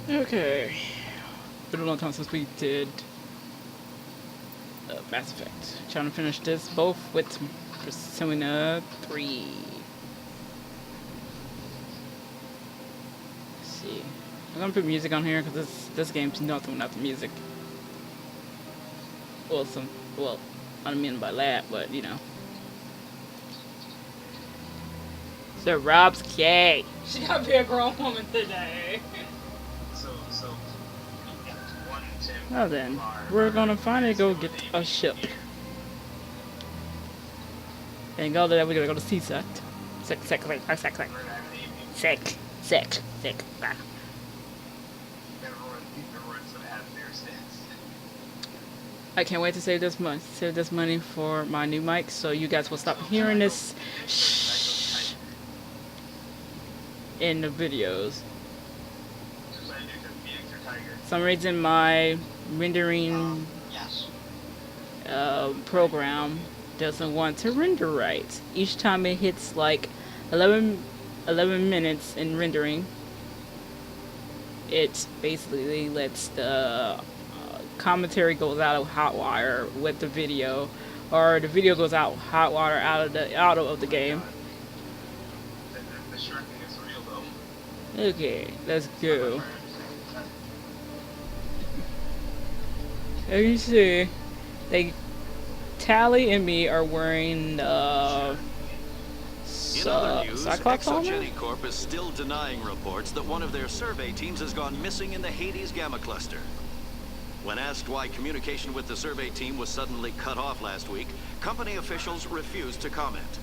Okay. Been a long time since we did Mass Effect. Trying to finish this both with Persona 3. Let's see. I'm gonna put music on here because this game's nothing without the music. Well, I don't mean by that, but you know. So Rob's gay. She gotta be a grown woman today. Well then, we're gonna finally go get a ship. And go there, we're gonna go to C-Sect. Sec. I can't wait to save this money for my new mic, so you guys will stop hearing this shh in the videos. For some reason my rendering program doesn't want to render right. Each time it hits like 11 minutes in rendering, it basically lets the commentary goes out of hotwire with the video, or the video goes out hotwire out of the game. Okay, let's go. As you see, Tally and me are wearing Cyclops armor? Exogeny Corp is still denying reports that one of their survey teams has gone missing in the Hades Gamma Cluster. When asked why communication with the survey team was suddenly cut off last week, company officials refused to comment.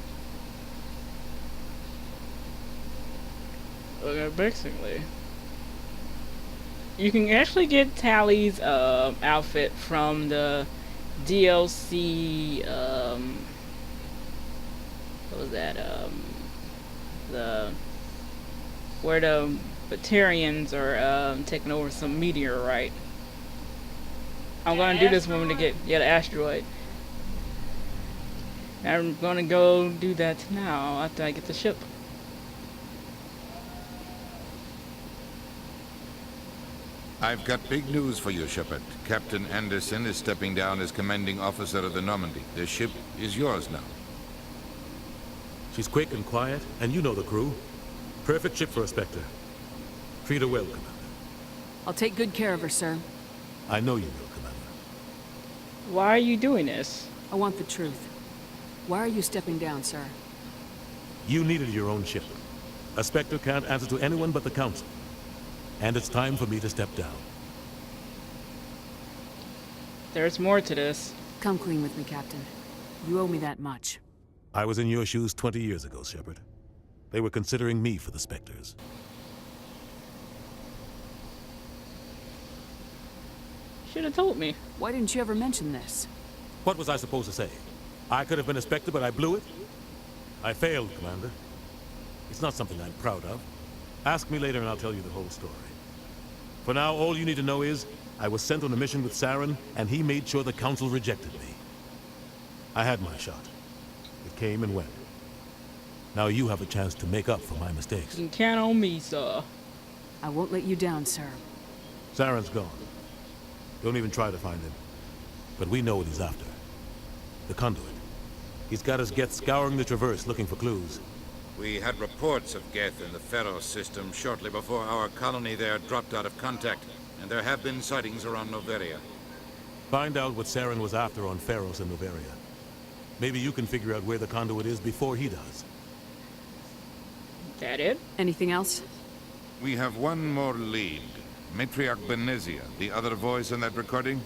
Okay, basically, you can actually get Tally's outfit from the DLC. What was that? Where the Batarians are taking over some meteorite. I'm gonna do this when we get the asteroid. I'm gonna go do that now after I get the ship. I've got big news for you, Shepard. Captain Anderson is stepping down as commanding officer of the Normandy. The ship is yours now. She's quick and quiet, and you know the crew. Perfect ship for a Spectre. Treat her well, Commander. I'll take good care of her, sir. I know you will, Commander. Why are you doing this? I want the truth. Why are you stepping down, sir? You needed your own ship. A Spectre can't answer to anyone but the Council. And it's time for me to step down. There's more to this. Come clean with me, Captain. You owe me that much. I was in your shoes 20 years ago, Shepard. They were considering me for the Spectres. Should have told me. Why didn't you ever mention this? What was I supposed to say? I could have been a Spectre, but I blew it? I failed, Commander. It's not something I'm proud of. Ask me later and I'll tell you the whole story. For now, all you need to know is, I was sent on a mission with Saren, and he made sure the Council rejected me. I had my shot. It came and went. Now you have a chance to make up for my mistakes. You can count on me, sir. I won't let you down, sir. Saren's gone. Don't even try to find him. But we know what he's after. The conduit. He's got his Geth scouring the Traverse looking for clues. We had reports of Geth in the Pharos system shortly before our colony there dropped out of contact, and there have been sightings around Noveria. Find out what Saren was after on Pharos and Noveria. Maybe you can figure out where the conduit is before he does. That it? Anything else? We have one more lead. Matriarch Benezia, the other voice in that recording.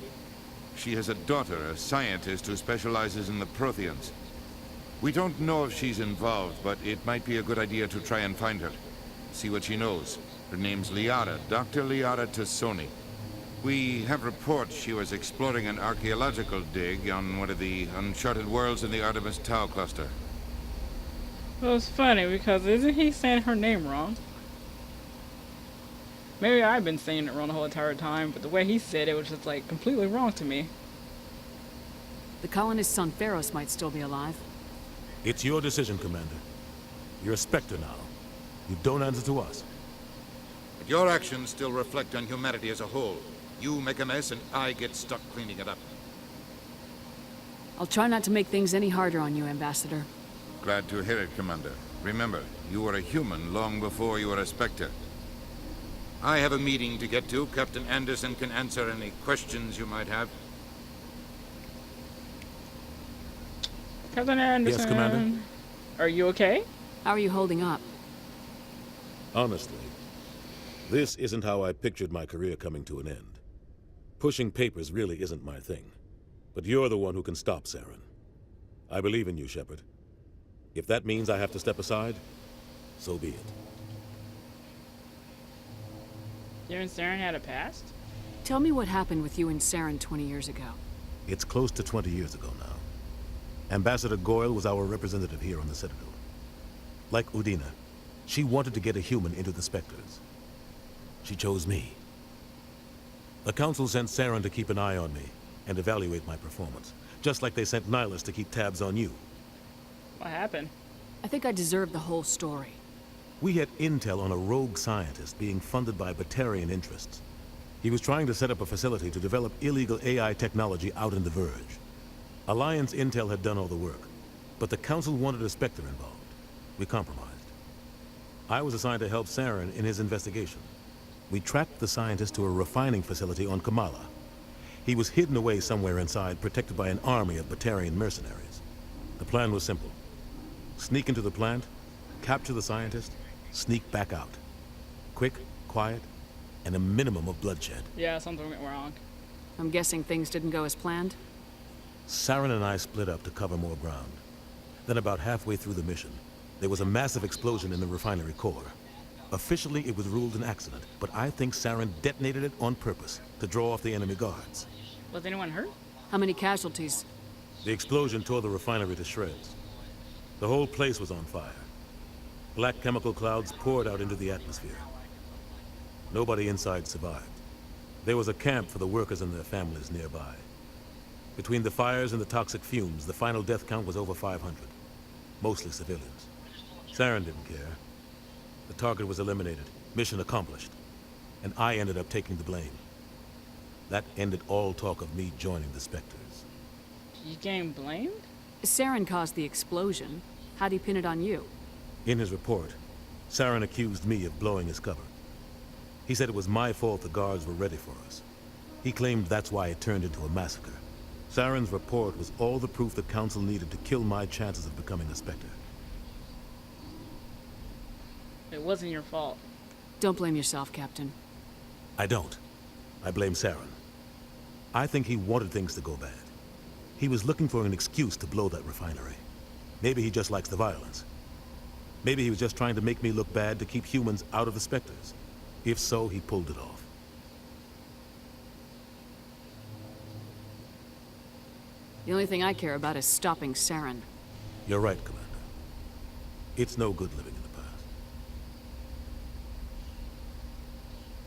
She has a daughter, a scientist who specializes in the Protheans. We don't know if she's involved, but it might be a good idea to try and find her. See what she knows. Her name's Liara, Dr. Liara Tassoni. We have reports she was exploring an archaeological dig on one of the uncharted worlds in the Artemis Tau cluster. Well, it's funny because isn't he saying her name wrong? Maybe I've been saying it wrong the whole entire time, but the way he said it was just like completely wrong to me. The colonists on Pharos might still be alive. It's your decision, Commander. You're a Spectre now. You don't answer to us. But your actions still reflect on humanity as a whole. You make a mess and I get stuck cleaning it up. I'll try not to make things any harder on you, Ambassador. Glad to hear it, Commander. Remember, you were a human long before you were a Spectre. I have a meeting to get to. Captain Anderson can answer any questions you might have. Captain Anderson. Yes, Commander? Are you okay? How are you holding up? Honestly, this isn't how I pictured my career coming to an end. Pushing papers really isn't my thing. But you're the one who can stop Saren. I believe in you, Shepard. If that means I have to step aside, so be it. You and Saren had a past? Tell me what happened with you and Saren 20 years ago. It's close to 20 years ago now. Ambassador Goyle was our representative here on the Citadel. Like Udina, she wanted to get a human into the Spectres. She chose me. The Council sent Saren to keep an eye on me and evaluate my performance, just like they sent Nihilus to keep tabs on you. What happened? I think I deserve the whole story. We had intel on a rogue scientist being funded by Batarian interests. He was trying to set up a facility to develop illegal AI technology out in the Verge. Alliance intel had done all the work, but the Council wanted a Spectre involved. We compromised. I was assigned to help Saren in his investigation. We tracked the scientist to a refining facility on Kamala. He was hidden away somewhere inside, protected by an army of Batarian mercenaries. The plan was simple. Sneak into the plant, capture the scientist, sneak back out. Quick, quiet, and a minimum of bloodshed. Yeah, something went wrong. I'm guessing things didn't go as planned? Saren and I split up to cover more ground. Then about halfway through the mission, there was a massive explosion in the refinery core. Officially, it was ruled an accident, but I think Saren detonated it on purpose to draw off the enemy guards. Was anyone hurt? How many casualties? The explosion tore the refinery to shreds. The whole place was on fire. Black chemical clouds poured out into the atmosphere. Nobody inside survived. There was a camp for the workers and their families nearby. Between the fires and the toxic fumes, the final death count was over 500. Mostly civilians. Saren didn't care. The target was eliminated, mission accomplished. And I ended up taking the blame. That ended all talk of me joining the Spectres. You getting blamed? Saren caused the explosion. How'd he pin it on you? In his report, Saren accused me of blowing his cover. He said it was my fault the guards were ready for us. He claimed that's why it turned into a massacre. Saren's report was all the proof the Council needed to kill my chances of becoming a Spectre. It wasn't your fault. Don't blame yourself, Captain. I don't. I blame Saren. I think he wanted things to go bad. He was looking for an excuse to blow that refinery. Maybe he just likes the violence. Maybe he was just trying to make me look bad to keep humans out of the Spectres. If so, he pulled it off. The only thing I care about is stopping Saren. You're right, Commander. It's no good living in the past.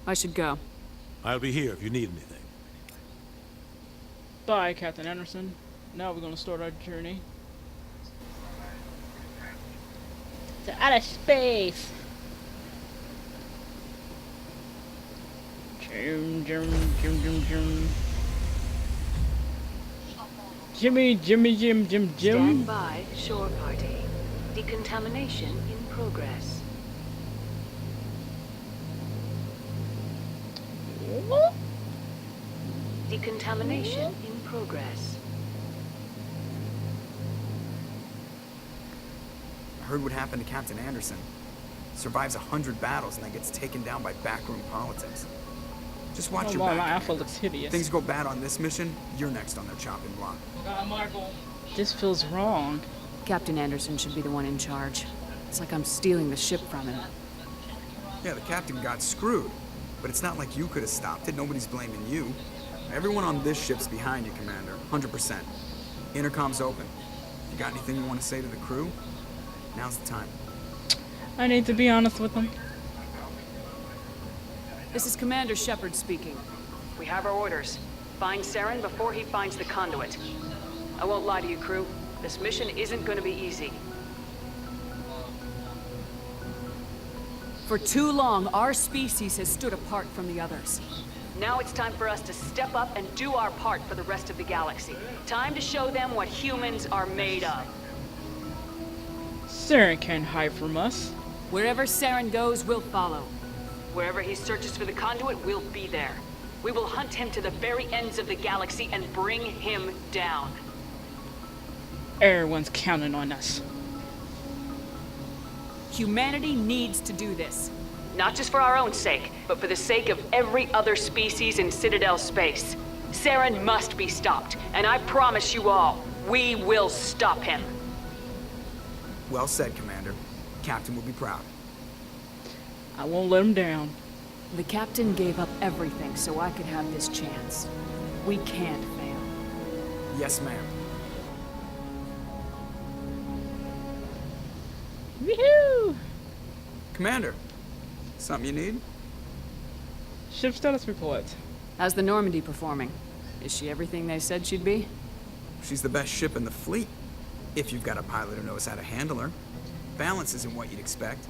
I should go. I'll be here if you need anything. Bye, Captain Anderson. Now we're gonna start our journey to outer space. Jim, Jim, Jim, Jim, Jim. Jimmy, Jimmy, Jim, Jim, Jim. Stand by, shore party. Decontamination in progress. What? Decontamination in progress. I heard what happened to Captain Anderson. Survives 100 battles and then gets taken down by backroom politics. Just watch Oh, your wow, my back. alpha Commander. looks hideous. Things go bad on this mission, you're next on their chopping block. This feels wrong. Captain Anderson should be the one in charge. It's like I'm stealing the ship from him. Yeah, the captain got screwed. But it's not like you could have stopped it. Nobody's blaming you. Everyone on this ship's behind you, Commander. 100%. Intercom's open. You got anything you want to say to the crew? Now's the time. I need to be honest with them. This is Commander Shepard speaking. We have our orders. Find Saren before he finds the conduit. I won't lie to you, crew. This mission isn't going to be easy. For too long, our species has stood apart from the others. Now it's time for us to step up and do our part for the rest of the galaxy. Time to show them what humans are made of. Saren can't hide from us. Wherever Saren goes, we'll follow. Wherever he searches for the conduit, we'll be there. We will hunt him to the very ends of the galaxy and bring him down. Everyone's counting on us. Humanity needs to do this. Not just for our own sake, but for the sake of every other species in Citadel space. Saren must be stopped, and I promise you all, we will stop him. Well said, Commander. Captain will be proud. I won't let him down. The captain gave up everything so I could have this chance. We can't fail. Yes, ma'am. Woohoo! Commander, something you need? Ship status report. How's the Normandy performing? Is she everything they said she'd be? She's the best ship in the fleet, if you've got a pilot who knows how to handle her. Balance isn't what you'd expect.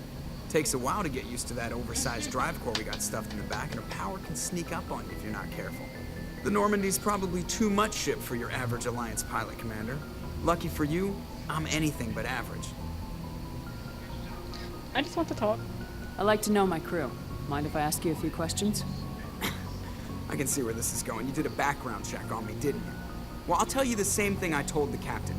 Takes a while to get used to that oversized drive core we got stuffed in the back, and her power can sneak up on you if you're not careful. The Normandy's probably too much ship for your average Alliance pilot, Commander. Lucky for you, I'm anything but average. I just want to talk. I like to know my crew. Mind if I ask you a few questions? I can see where this is going. You did a background check on me, didn't you? Well, I'll tell you the same thing I told the captain.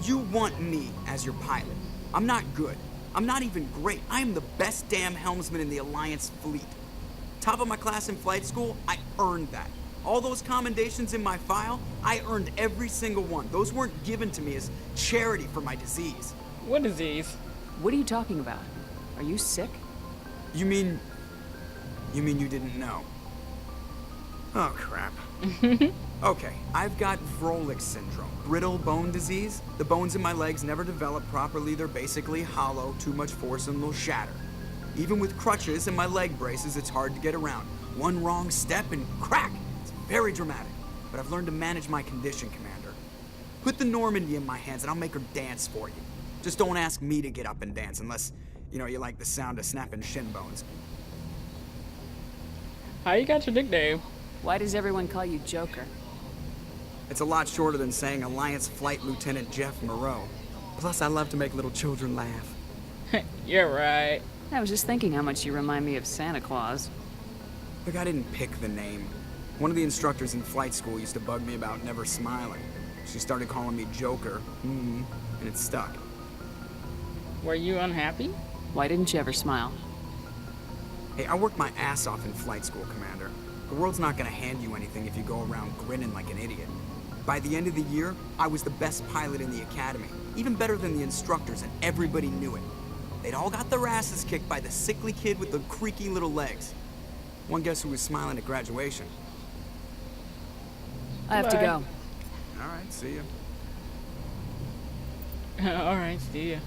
You want me as your pilot. I'm not good. I'm not even great. I am the best damn helmsman in the Alliance fleet. Top of my class in flight school, I earned that. All those commendations in my file, I earned every single one. Those weren't given to me as charity for my disease. What disease? What are you talking about? Are you sick? You mean you didn't know? Oh, crap. Okay, I've got Vrolik syndrome, brittle bone disease. The bones in my legs never develop properly. They're basically hollow, too much force and they'll shatter. Even with crutches and my leg braces, it's hard to get around. One wrong step and crack! It's very dramatic. But I've learned to manage my condition, Commander. Put the Normandy in my hands and I'll make her dance for you. Just don't ask me to get up and dance unless, you know, you like the sound of snapping shin bones. How you got your nickname? Why does everyone call you Joker? It's a lot shorter than saying Alliance Flight Lieutenant Jeff Moreau. Plus, I love to make little children laugh. You're right. I was just thinking how much you remind me of Santa Claus. Look, I didn't pick the name. One of the instructors in flight school used to bug me about never smiling. She started calling me Joker, and it stuck. Were you unhappy? Why didn't you ever smile? Hey, I worked my ass off in flight school, Commander. The world's not gonna hand you anything if you go around grinning like an idiot. By the end of the year, I was the best pilot in the academy, even better than the instructors, and everybody knew it. They'd all got their asses kicked by the sickly kid with the creaky little legs. One guess who was smiling at graduation? I have to Bye. go. All right, see ya. Alright, see ya.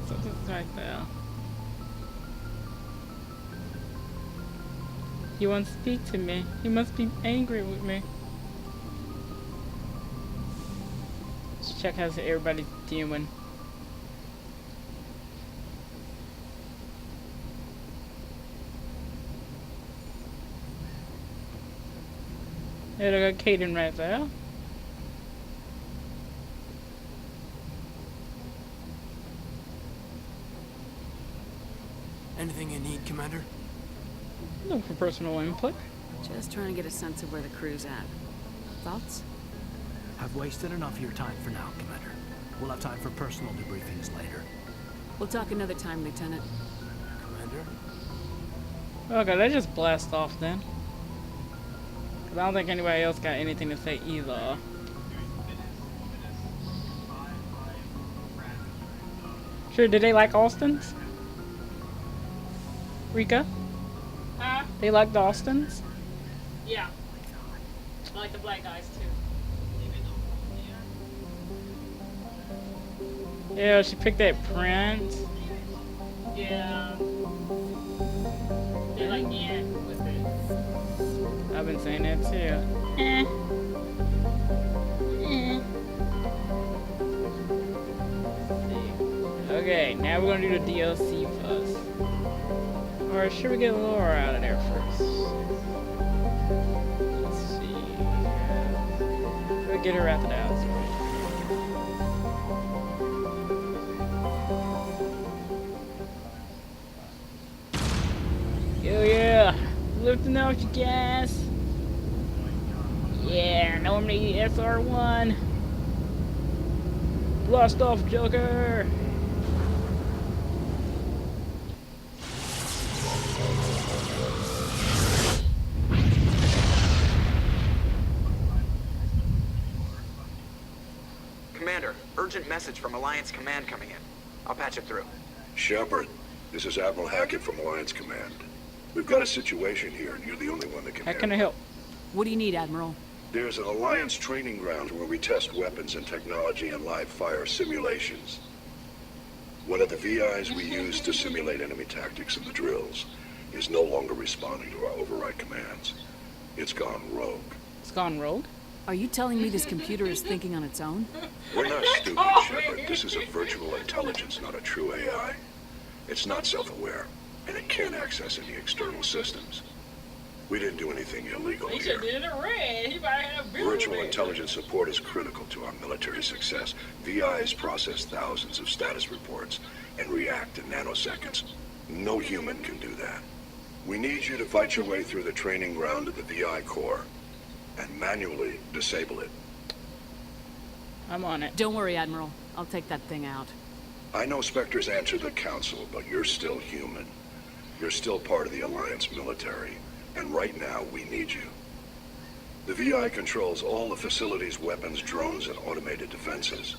Something's right there. He won't speak to me. He must be angry with me. Let's check how everybody's doing. There, I got Caden right there. Anything you need, Commander? Looking for personal input. Just trying to get a sense of where the crew's at. Thoughts? I've wasted enough of your time for now, Commander. We'll have time for personal debriefings later. We'll talk another time, Lieutenant. Commander? Okay, let's just blast off then. 'Cause I don't think anybody else got anything to say either. Sure, did they like Austins? Rika? Huh? They liked the Austins? Yeah. I like the black guys too. Yeah, she picked that print. Yeah. They with it. I've been saying that too. Okay, now we're gonna do the DLC first. Or should we get Laura out of there first? Let's see. We'll get her out the house. Yo, yeah! Lifting out your gas! Yeah, normally SR1! Blast off, Joker! Commander, urgent message from Alliance Command coming in. I'll patch it through. Shepard, this is Admiral Hackett from Alliance Command. We've got a situation here, and you're the only one that can How can I help? What do you need, Admiral? There's an Alliance training ground where we test weapons and technology in live fire simulations. One of the VIs we use to simulate enemy tactics in the drills is no longer responding to our override commands. It's gone rogue. It's gone rogue? Are you telling me this computer is thinking on its own? We're not stupid, Shepard. This is a virtual intelligence, not a true AI. It's not self-aware, and it can't access any external systems. We didn't do anything illegal He here. should did it in red. He might have Virtual intelligence support is critical to our military success. VIs process thousands of status reports and react in nanoseconds. No human can do that. We need you to fight your way through the training ground of the VI core and manually disable it. I'm on it. Don't worry, Admiral. I'll take that thing out. I know Spectres answer the Council, but you're still human. You're still part of the Alliance military, and right now we need you. The VI controls all the facility's weapons, drones, and automated defenses.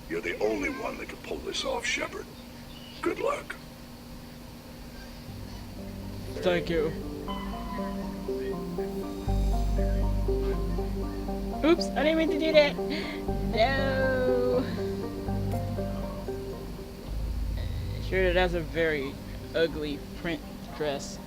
You're the only one that can pull this off, Shepard. Good luck. Thank you. Oops, I didn't mean to do that. No. Sure, that's a very ugly print dress.